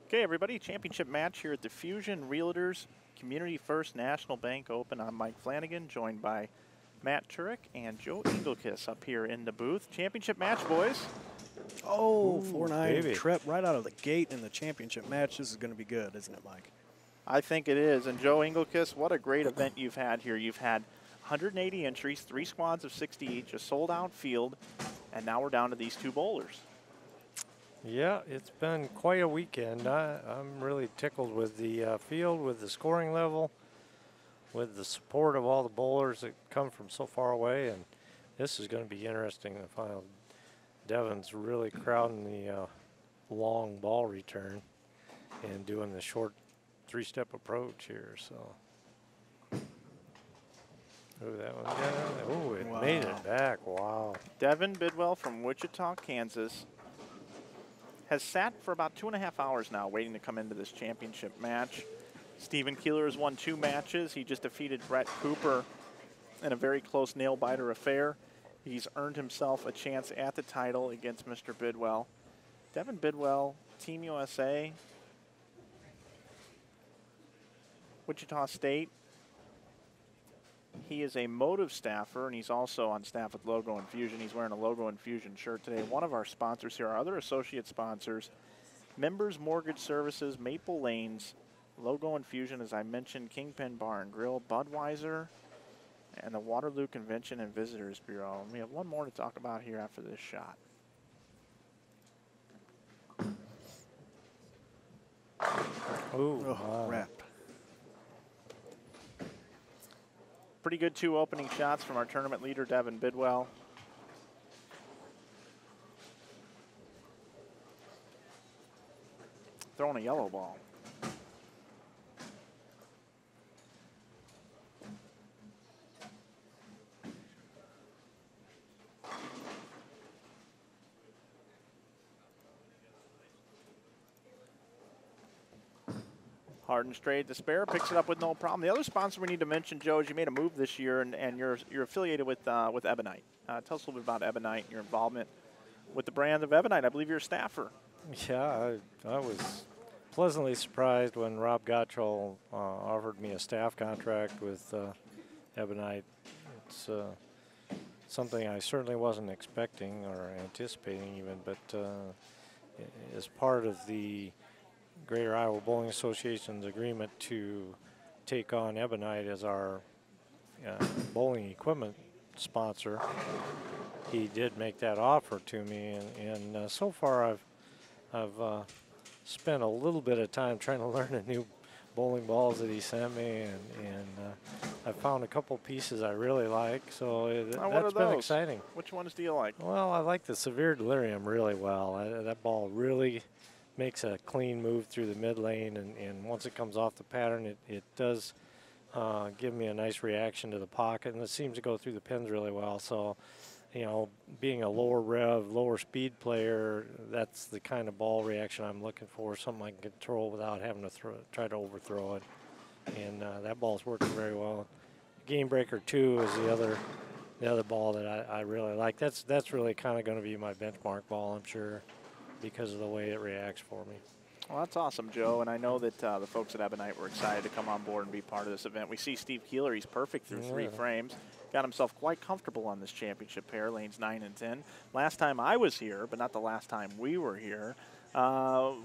Okay, everybody, championship match here at the Fusion Realtors Community First National Bank Open. I'm Mike Flanagan, joined by Matt Turek and Joe Engelkes up here in the booth. Championship match, boys. Oh, 4-9 trip right out of the gate in the championship match. This is going to be good, isn't it, Mike? I think it is. And Joe Engelkes, what a great event you've had here. You've had 180 entries, 3 squads of 60 each, a sold-out field, and now we're down to these 2 bowlers. Yeah, it's been quite a weekend. I'm really tickled with the field, with the scoring level, with the support of all the bowlers that come from so far away, and this is going to be interesting in the final. Devin's really crowding the long ball return and doing the short 3-step approach here. So, oh, that one, oh, it made it back. Wow. Devin Bidwell from Wichita, Kansas, has sat for about 2.5 hours now waiting to come into this championship match. Stephen Keeler has won 2 matches. He just defeated Brett Cooper in a very close nail-biter affair. He's earned himself a chance at the title against Mr. Bidwell. Devin Bidwell, Team USA, Wichita State. He is a Motive staffer, and he's also on staff with Logo Infusion. He's wearing a Logo Infusion shirt today. One of our sponsors here, our other associate sponsors, Members Mortgage Services, Maple Lanes, Logo Infusion, as I mentioned, Kingpin Bar and Grill, Budweiser, and the Waterloo Convention and Visitors Bureau. And we have one more to talk about here after this shot. Ooh, wrap. Pretty good 2 opening shots from our tournament leader, Devin Bidwell. Throwing a yellow ball. Hard and straight to spare, picks it up with no problem. The other sponsor we need to mention, Joe, is you made a move this year, and you're affiliated with Ebonite. Tell us a little bit about Ebonite and your involvement with the brand of Ebonite. I believe you're a staffer. Yeah, I was pleasantly surprised when Rob Gottschall offered me a staff contract with Ebonite. It's something I certainly wasn't expecting or anticipating even, but as part of the Greater Iowa Bowling Association's agreement to take on Ebonite as our bowling equipment sponsor, he did make that offer to me, and so far I've spent a little bit of time trying to learn the new bowling balls that he sent me, and I found a couple pieces I really like, so that's been exciting. Which ones do you like? Well, I like the Severe Delirium really well. That ball really makes a clean move through the mid lane, and once it comes off the pattern, it does give me a nice reaction to the pocket, and it seems to go through the pins really well. So, you know, being a lower rev, lower speed player, that's the kind of ball reaction I'm looking for, something I can control without having to try to overthrow it. And that ball's working very well. Game Breaker 2 is the other ball that I really like. That's really kind of going to be my benchmark ball, I'm sure, because of the way it reacts for me. Well, that's awesome, Joe, and I know that the folks at Ebonite were excited to come on board and be part of this event. We see Steve Keeler, he's perfect through 3 frames. Got himself quite comfortable on this championship pair, lanes 9 and 10. Last time I was here, but not the last time we were here,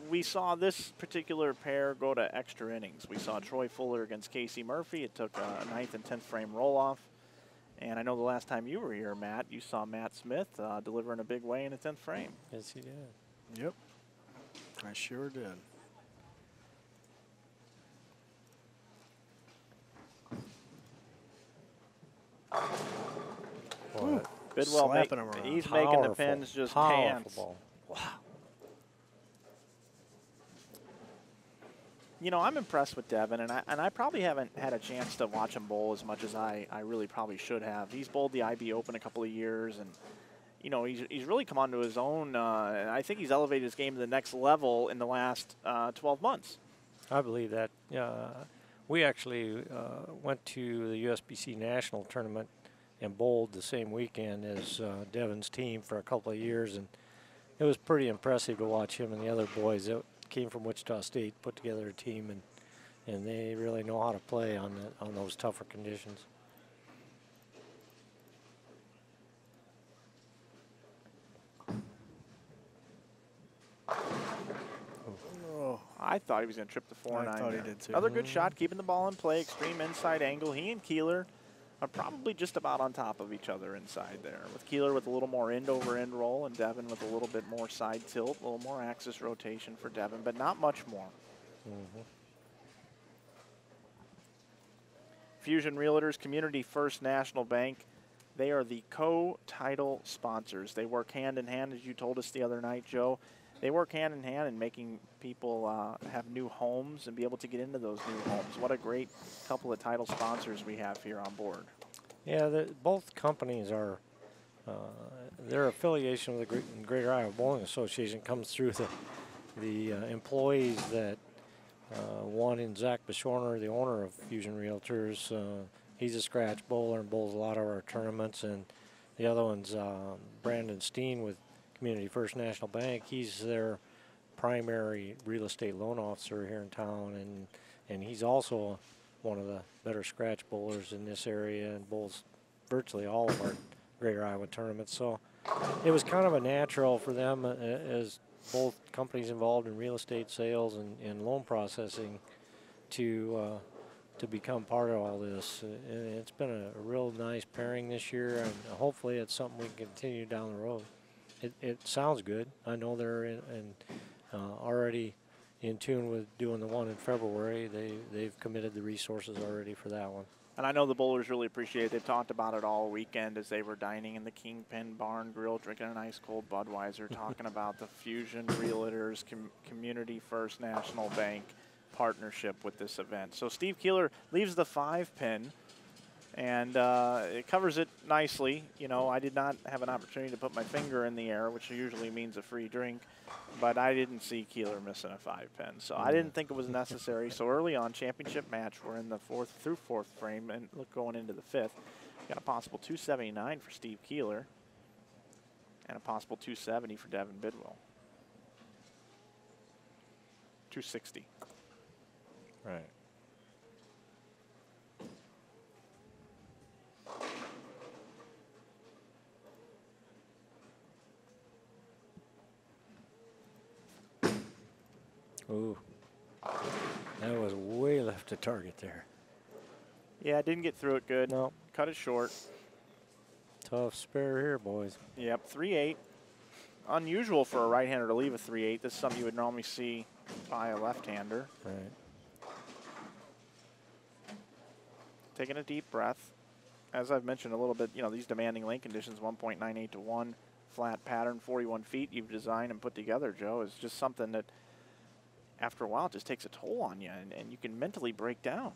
we saw this particular pair go to extra innings. We saw Troy Fuller against Casey Murphy. It took a 9th and 10th frame roll-off. And I know the last time you were here, Matt, you saw Matt Smith deliver in a big way in the 10th frame. Yes, he did. Yep, I sure did. Bidwell, he's making the pins just pants. Ball. Wow. You know, I'm impressed with Devin, and I probably haven't had a chance to watch him bowl as much as I really probably should have. He's bowled the IB Open a couple of years, and you know, he's really come onto his own. And I think he's elevated his game to the next level in the last 12 months. I believe that. We actually went to the USBC National Tournament and bowled the same weekend as Devin's team for a couple of years, and it was pretty impressive to watch him and the other boys. came from Wichita State, put together a team, and they really know how to play on those tougher conditions. I thought he was going to trip the 4-9. I thought he did too. Another good shot, keeping the ball in play, extreme inside angle. He and Keeler are probably just about on top of each other inside there, with Keeler with a little more end-over-end roll and Devin with a little bit more side tilt, a little more axis rotation for Devin, but not much more. Fusion Realtors, Community First National Bank, they are the co-title sponsors. They work hand in hand, as you told us the other night, Joe. They work hand in hand in making people have new homes and be able to get into those new homes. What a great couple of title sponsors we have here on board. Yeah, both companies are, their affiliation with the Greater Iowa Bowling Association comes through the employees that, one in Zach Bishorner, the owner of Fusion Realtors. He's a scratch bowler and bowls a lot of our tournaments. And the other one's Brandon Steen with Community First National Bank. He's their primary real estate loan officer here in town, and he's also one of the better scratch bowlers in this area and bowls virtually all of our Greater Iowa tournaments. So it was kind of a natural for them, as both companies involved in real estate sales and loan processing, to become part of all this. And it's been a real nice pairing this year, and hopefully it's something we can continue down the road. It sounds good. I know they're already in tune with doing the one in February. They've committed the resources already for that one. And I know the bowlers really appreciate it. They've talked about it all weekend as they were dining in the Kingpin Bar Grill, drinking a nice cold Budweiser, talking about the Fusion Realtors Community First National Bank partnership with this event. So Steve Keeler leaves the 5-pin. And it covers it nicely. You know, I did not have an opportunity to put my finger in the air, which usually means a free drink, but I didn't see Keeler missing a 5-pin. So I didn't think it was necessary. So early on, championship match, we're in the 4th through 4th frame, and going into the 5th. Got a possible 279 for Steve Keeler and a possible 270 for Devin Bidwell. 260. Right. Ooh, that was way left to target there. Yeah, I didn't get through it good. No. Cut it short. Tough spare here, boys. Yep, 3-8. Unusual for a right-hander to leave a 3-8. This is something you would normally see by a left-hander. Right. Taking a deep breath. As I've mentioned a little bit, you know, these demanding lane conditions, 1.98 to 1, flat pattern, 41 feet you've designed and put together, Joe, is just something that after a while it just takes a toll on you, and you can mentally break down.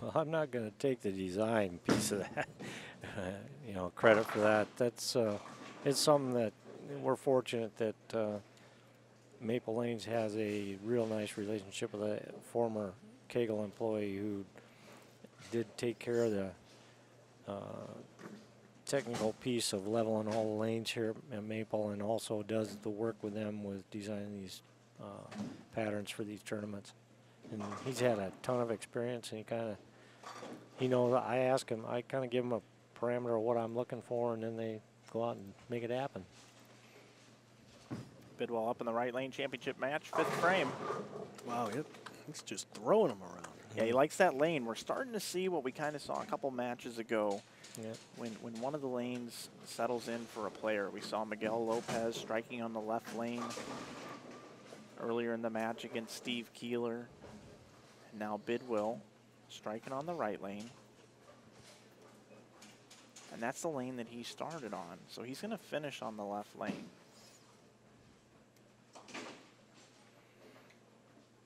Well, I'm not going to take the design piece of that, you know, credit for that. That's it's something that we're fortunate that Maple Lanes has a real nice relationship with a former Kegel employee who did take care of the technical piece of leveling all the lanes here at Maple, and also does the work with them with designing these patterns for these tournaments. And he's had a ton of experience, and he knows, I ask him, I kind of give him a parameter of what I'm looking for, and then they go out and make it happen. Bidwell up in the right lane, championship match, 5th frame. Wow, he's just throwing them around. Yeah, he likes that lane. We're starting to see what we kind of saw a couple matches ago. Yeah. When one of the lanes settles in for a player. We saw Miguel Lopez striking on the left lane earlier in the match against Steve Keeler. And now Bidwell striking on the right lane. And that's the lane that he started on. So he's going to finish on the left lane.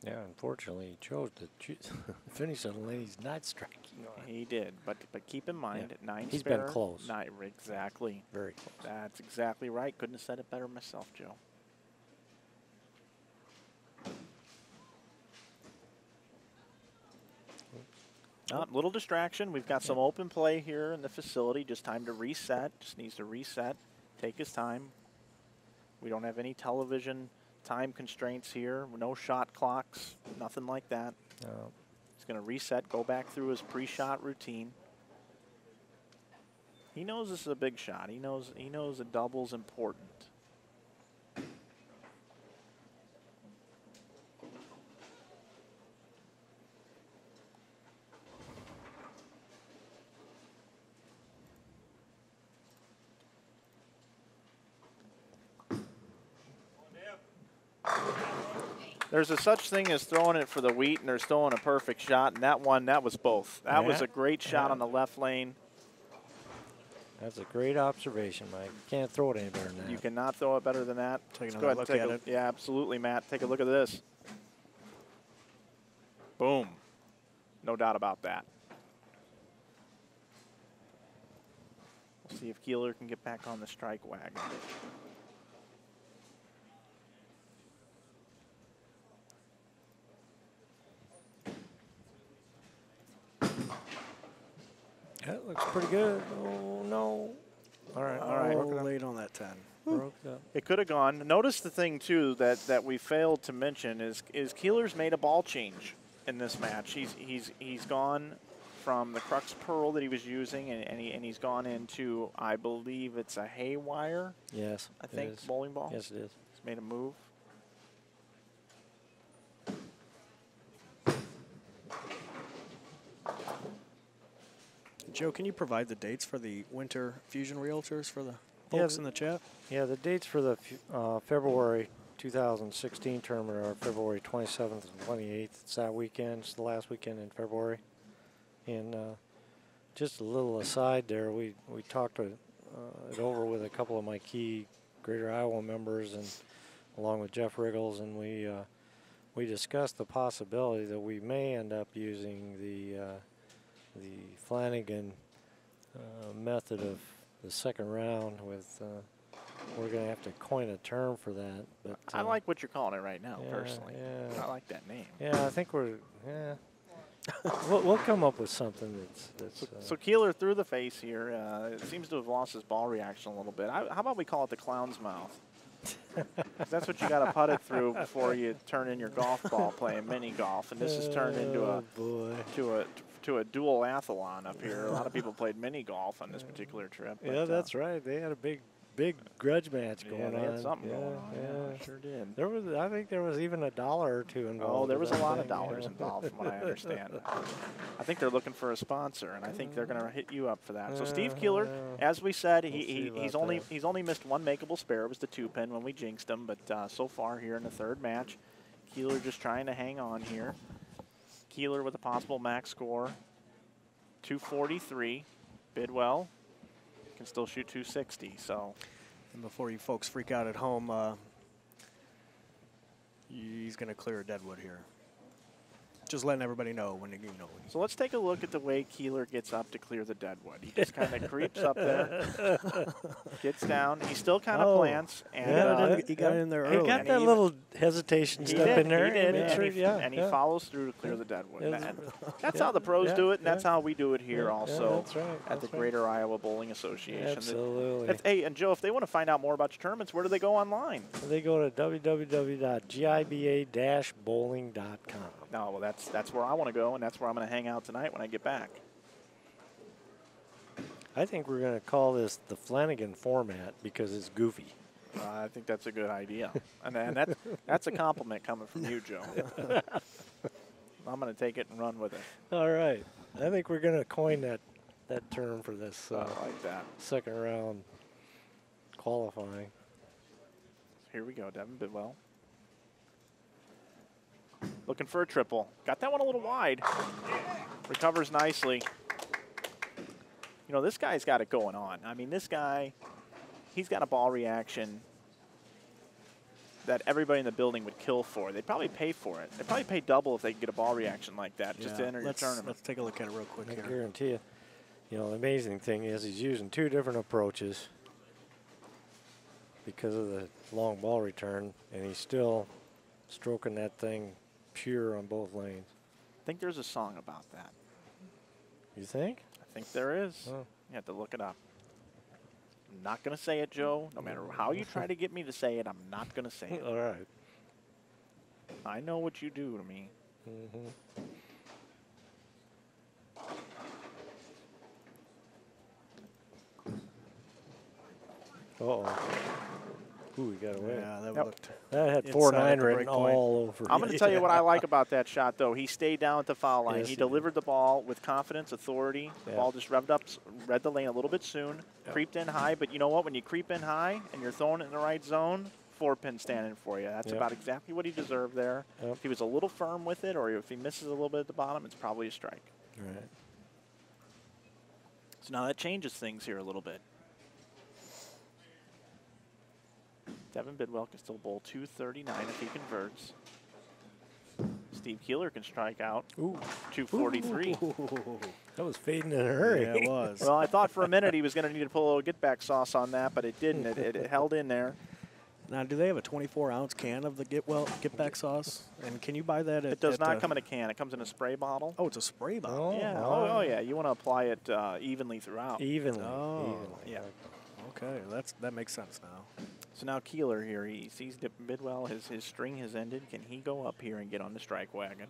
Yeah, unfortunately, he chose to finish on the lane he's not striking on. He did, but keep in mind, Yeah. 9 He's spare, been close. Exactly. Very close. That's exactly right. Couldn't have said it better myself, Joe. Little distraction. We've got some open play here in the facility. Just time to reset. Just needs to reset. Take his time. We don't have any television time constraints here. No shot clocks, nothing like that. No. He's going to reset, go back through his pre-shot routine. He knows this is a big shot. He knows a double's important. There's a such thing as throwing it for the wheat, and there's throwing a perfect shot, and that was both. That was a great shot on the left lane. That's a great observation, Mike. You can't throw it any better than that. You cannot throw it better than that. Take another look at it. Yeah, absolutely, Matt. Take a look at this. Boom. No doubt about that. We'll see if Keeler can get back on the strike wagon. That looks pretty good. Oh, no. All right. All right. Late on that 10. Broke up. It could have gone. Notice the thing, too, that we failed to mention is Keeler's made a ball change in this match. He's gone from the crux pearl that he was using, and he's gone into, I believe it's a haywire. Yes, I think, bowling ball. Yes, it is. He's made a move. Joe, can you provide the dates for the Winter Fusion Realtors for the folks in the chat? Yeah, the dates for the February 2016 tournament are February 27th and 28th. It's that weekend. It's the last weekend in February. And just a little aside there, we talked it over with a couple of my key Greater Iowa members, and along with Jeff Riggles, and we discussed the possibility that we may end up using the Flanagan method of the second round. With we're going to have to coin a term for that. But I like what you're calling it right now, yeah, personally. Yeah. I like that name. Yeah, I think we're we'll come up with something that's. So Keeler through the face here. It seems to have lost his ball reaction a little bit. How about we call it the clown's mouth? That's what you got to putt it through before you turn in your golf ball playing mini golf, and this has turned into a dual athlon up here. A lot of people played mini golf on this particular trip. Yeah, that's right. They had a big grudge match going on. They had something going on. Yeah, sure did. I think there was even $1 or two involved. Oh, there was a lot of dollars involved, from what I understand. I think they're looking for a sponsor, and I think they're going to hit you up for that. So Steve Keeler, as we said, he's only missed one makeable spare. It was the 2-pin when we jinxed him, but so far here in the third match, Keeler just trying to hang on here. Keeler with a possible max score, 243. Bidwell can still shoot 260. So, and before you folks freak out at home, he's going to clear a deadwood here. Just letting everybody know when you know. So let's take a look at the way Keeler gets up to clear the deadwood. He just kind of creeps up there, gets down. He still kind of plants, and he got in there early. He got that little hesitation step in there. And he follows through to clear the deadwood. That's how the pros do it, and that's how we do it here also at the Greater Iowa Bowling Association. Absolutely. Hey, and Joe, if they want to find out more about your tournaments, where do they go online? They go to www.giba-bowling.com. No, well, that's where I want to go, and that's where I'm going to hang out tonight when I get back. I think we're going to call this the Flanagan format because it's goofy. I think that's a good idea, and that's a compliment coming from you, Joe. I'm going to take it and run with it. All right. I think we're going to coin that term for this I like that. second round qualifying. Here we go, Devin Bidwell. Looking for a triple. Got that one a little wide. Recovers nicely. You know, this guy's got it going on. I mean, this guy, he's got a ball reaction that everybody in the building would kill for. They'd probably pay for it. They'd probably pay double if they could get a ball reaction like that just to enter your tournament. Let's take a look at it real quick here. I guarantee you. You know, the amazing thing is he's using two different approaches because of the long ball return, and he's still stroking that thing pure on both lanes. I think there's a song about that. You think? I think there is. Oh. You have to look it up. I'm not going to say it, Joe. No matter how you try to get me to say it, I'm not going to say it. All right. I know what you do to me. Mm-hmm. Uh-oh. Ooh, he got away. Yeah, that Yep. looked. That had inside 4-9 at the written break point. all over. I'm going to tell you what I like about that shot, though. He stayed down at the foul line. Yes, he he delivered the ball with confidence, authority. The Yeah. ball just revved up, read the lane a little bit soon, creeped in high. But you know what? When you creep in high and you're throwing it in the right zone, 4-pin standing for you. That's about exactly what he deserved there. Yep. If he was a little firm with it, or if he misses a little bit at the bottom, it's probably a strike. Right. So now that changes things here a little bit. Devin Bidwell can still bowl 239 if he converts. Steve Keeler can strike out. Ooh. 243. Ooh. That was fading in a hurry. Yeah, it was. Well, I thought for a minute he was going to need to pull a little get-back sauce on that, but it didn't. It held in there. Now, do they have a 24-ounce can of the Get Back sauce? And can you buy that at It does not come in a can. It comes in a spray bottle. Oh, it's a spray bottle. Oh, Yeah. wow. Oh, yeah. You want to apply it evenly throughout. Evenly. Oh, Evenly. yeah. Okay, that makes sense now. So now Keeler here, he sees Bidwell, his string has ended. Can he go up here and get on the strike wagon?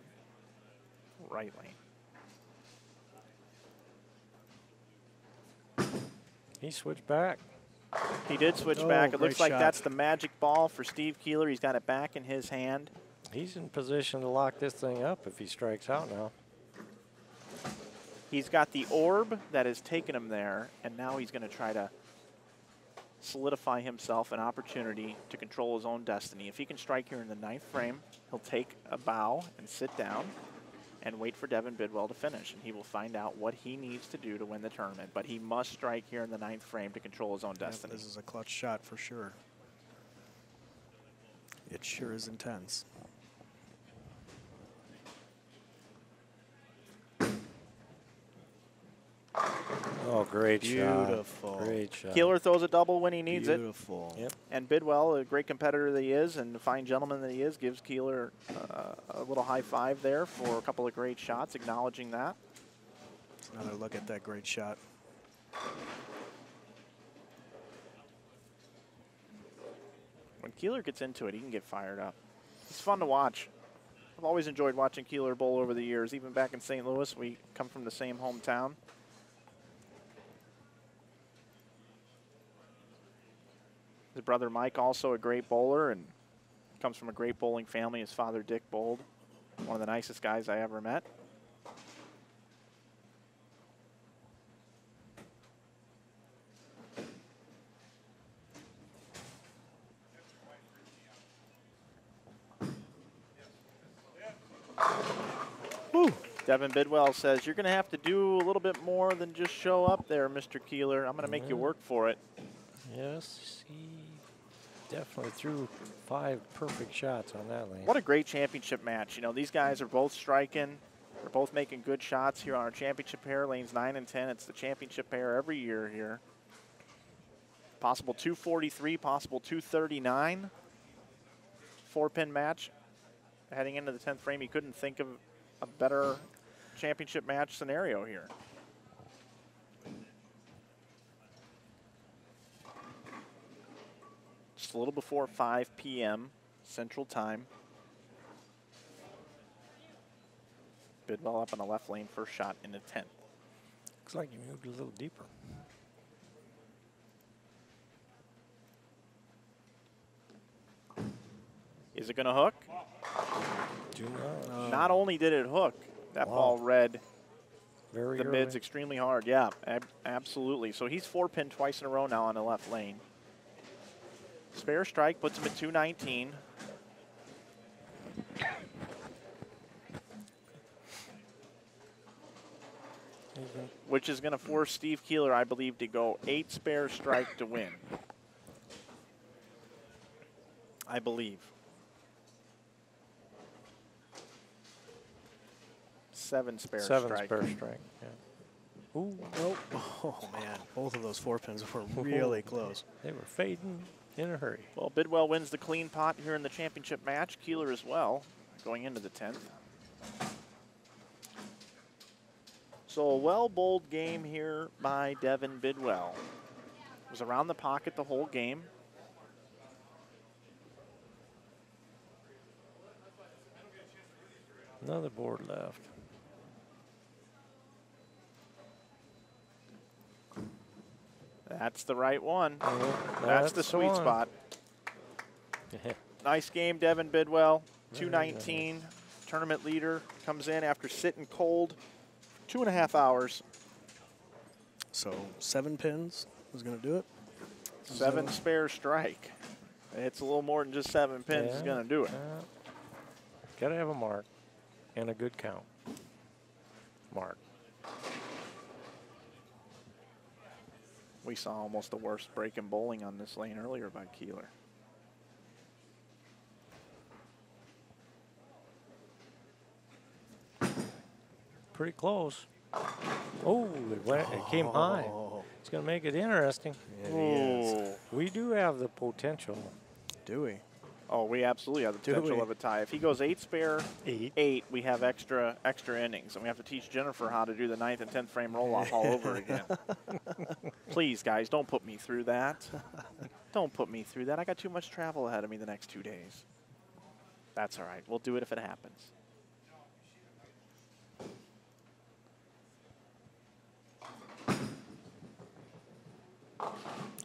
Right lane. He switched back. He did switch Oh, back. It looks great like shot. that's the magic ball for Steve Keeler. He's got it back in his hand. He's in position to lock this thing up if he strikes out now. He's got the orb that has taken him there, and now he's going to try to solidify himself an opportunity to control his own destiny. If he can strike here in the 9th frame, he'll take a bow and sit down and wait for Devin Bidwell to finish, and he will find out what he needs to do to win the tournament. But he must strike here in the 9th frame to control his own destiny. Yep, this is a clutch shot for sure. It sure is intense. Oh, great shot. Beautiful. Great shot. Keeler throws a double when he needs it. Beautiful. Yep. And Bidwell, a great competitor that he is and a fine gentleman that he is, gives Keeler a little high five there for a couple of great shots, acknowledging that. Let's another look at that great shot. When Keeler gets into it, he can get fired up. It's fun to watch. I've always enjoyed watching Keeler bowl over the years. Even back in St. Louis, we come from the same hometown. His brother Mike, also a great bowler, and comes from a great bowling family. His father Dick bowled. One of the nicest guys I ever met. Whew. Devin Bidwell says, you're going to have to do a little bit more than just show up there, Mr. Keeler. I'm going to make you work for it. Yes, he definitely threw 5 perfect shots on that lane. What a great championship match. You know, these guys are both striking. They're both making good shots here on our championship pair, lanes 9 and 10. It's the championship pair every year here. Possible 243, possible 239. 4-pin match heading into the 10th frame. You couldn't think of a better championship match scenario here. Just a little before 5 p.m. Central Time. Bidwell up on the left lane, first shot in the 10th. Looks like he moved a little deeper. Is it going to hook? Do not. Not only did it hook, that ball read Very the early. mids extremely hard. Yeah, absolutely. So he's 4-pinned twice in a row now on the left lane. Spare strike puts him at 219. Which is going to force Steve Keeler, I believe, to go 8 spare strike to win. I believe. 7 spare strike. 7 spare strike. Yeah. Ooh. Nope. Oh, man. Both of those 4-pins were really close. They were fading in a hurry. Well, Bidwell wins the clean pot here in the championship match. Keeler as well, going into the 10th. So a well-bowled game here by Devin Bidwell. Was around the pocket the whole game. Another board left. That's the right one. Yeah, that's the sweet one. spot. Nice game, Devin Bidwell. 219. Nice. Tournament leader comes in after sitting cold 2.5 hours. So 7 pins is going to do it. 7 spare strike. It's a little more than just 7 pins is going to do it. Got to have a mark and a good count. Mark. We saw almost the worst break in bowling on this lane earlier by Keeler. Pretty close. Oh, it came high. It's going to make it interesting. It is. We do have the potential. Do we? Oh, we absolutely have the potential of a tie. If he goes 8 spare, 8, we have extra innings, and we have to teach Jennifer how to do the 9th and 10th frame roll-off all over again. Please, guys, don't put me through that. Don't put me through that. I got too much travel ahead of me the next 2 days. That's all right. We'll do it if it happens.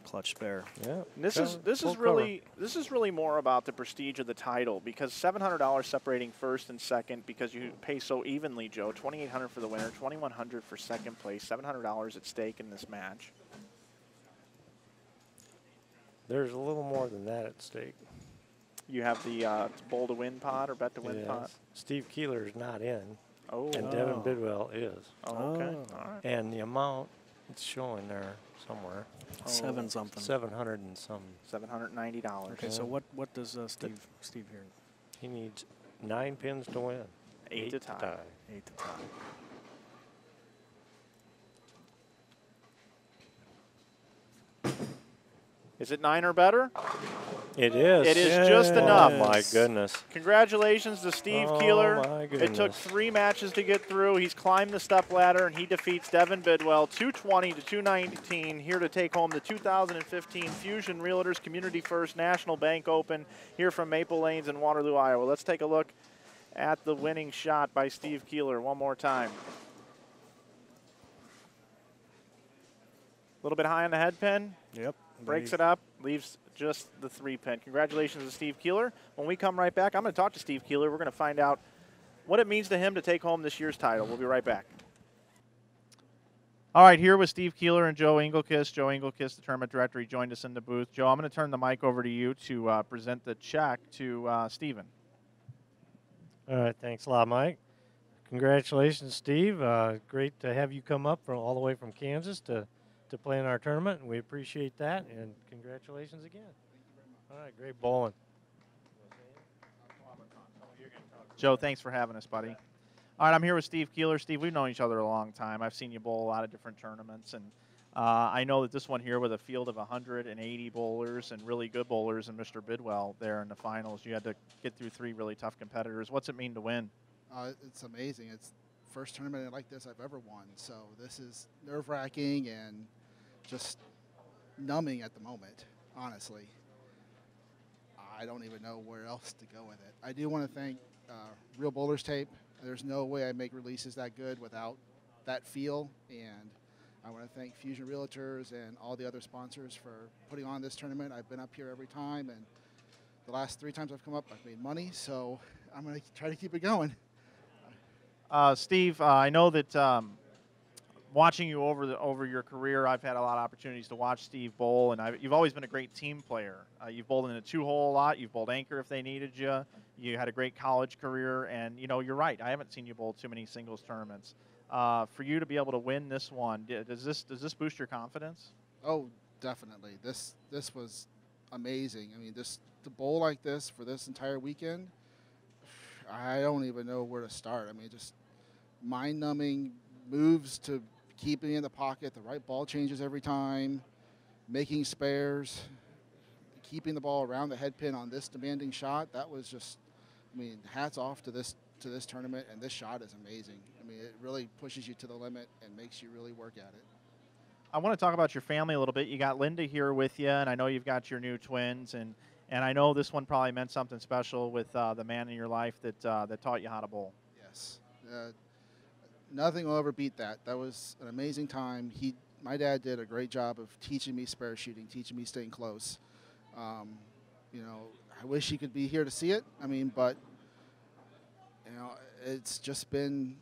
Clutch spare. Yeah. And this is really more about the prestige of the title, because $700 separating first and second, because you pay so evenly, Joe. $2,800 for the winner, $2,100 for second place, $700 at stake in this match. There's a little more than that at stake. You have the bowl to win pot or bet to win pot. Steve Keeler is not in. Oh. And Devin Bidwell is. Oh, okay. All right. And the amount it's showing there somewhere. 7 something. 700 and some. $790. Okay, so what does Steve here? He needs 9 pins to win. 8 to tie. 8 to tie. Is it 9 or better? It is. It is just enough. Oh, my goodness. Congratulations to Steve Keeler. My goodness. It took 3 matches to get through. He's climbed the step ladder, and he defeats Devin Bidwell 220 to 219, here to take home the 2015 Fusion Realtors Community First National Bank Open here from Maple Lanes in Waterloo, Iowa. Let's take a look at the winning shot by Steve Keeler one more time. A little bit high on the head pin. Yep. Breaks it up, leaves just the 3 pin. Congratulations to Steve Keeler. When we come right back, I'm going to talk to Steve Keeler. We're going to find out what it means to him to take home this year's title. We'll be right back. All right, here with Steve Keeler and Joe Engelkes. Joe Engelkes, the tournament director, he joined us in the booth. Joe, I'm going to turn the mic over to you to present the check to Steven. All right, thanks a lot, Mike. Congratulations, Steve. Great to have you come up from all the way from Kansas to play in our tournament, and we appreciate that, and congratulations again. All right, great bowling. Joe, thanks for having us, buddy. All right, I'm here with Steve Keeler. Steve, we've known each other a long time. I've seen you bowl a lot of different tournaments, and I know that this one here with a field of 180 bowlers and really good bowlers and Mr. Bidwell there in the finals, you had to get through 3 really tough competitors. What's it mean to win? It's amazing. It's the first tournament like this I've ever won, so this is nerve-wracking and just numbing at the moment, honestly. I don't even know where else to go with it. I do want to thank Real Bowlers Tape. There's no way I make releases that good without that feel, and I want to thank Fusion Realtors and all the other sponsors for putting on this tournament. I've been up here every time, and the last 3 times I've come up, I've made money, so I'm going to try to keep it going. Steve, I know that watching you over your career, I've had a lot of opportunities to watch Steve bowl, and you've always been a great team player. You've bowled in a 2-hole a lot. You've bowled anchor if they needed you. You had a great college career, and you're right. I haven't seen you bowl too many singles tournaments. For you to be able to win this one, does this boost your confidence? Oh, definitely. This was amazing. I mean, to bowl like this for this entire weekend, I don't even know where to start. I mean, just mind-numbing moves to keeping in the pocket, the right ball changes every time, making spares, keeping the ball around the head pin on this demanding shot. That was just, I mean, hats off to this tournament, and this shot is amazing. I mean, it really pushes you to the limit and makes you really work at it. I want to talk about your family a little bit. You got Linda here with you, and I know you've got your new twins, and I know this one probably meant something special with the man in your life that taught you how to bowl. Yeah, Yes. Nothing will ever beat that. That was an amazing time. My dad did a great job of teaching me spare shooting, teaching me staying close. You know, I wish he could be here to see it. I mean, but you know, it's just been.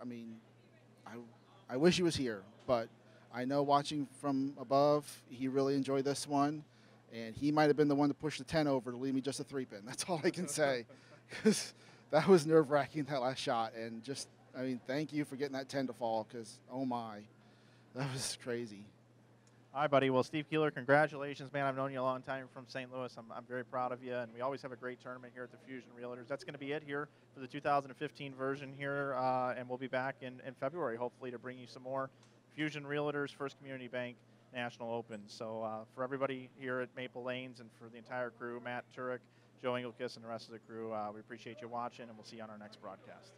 I mean, I wish he was here, but I know watching from above, he really enjoyed this one, and he might have been the one to push the 10 over to leave me just a 3-pin. That's all I can say, because that was nerve-wracking, that last shot, and just, I mean, thank you for getting that 10 to fall, because, oh my, that was crazy. All right, buddy. Well, Steve Keeler, congratulations, man. I've known you a long time from St. Louis. I'm very proud of you, and we always have a great tournament here at the Fusion Realtors. That's going to be it here for the 2015 version here, and we'll be back in February, hopefully, to bring you some more Fusion Realtors First Community Bank National Open. So for everybody here at Maple Lanes and for the entire crew, Matt, Turek, Joe Engelkes, and the rest of the crew, we appreciate you watching, and we'll see you on our next broadcast.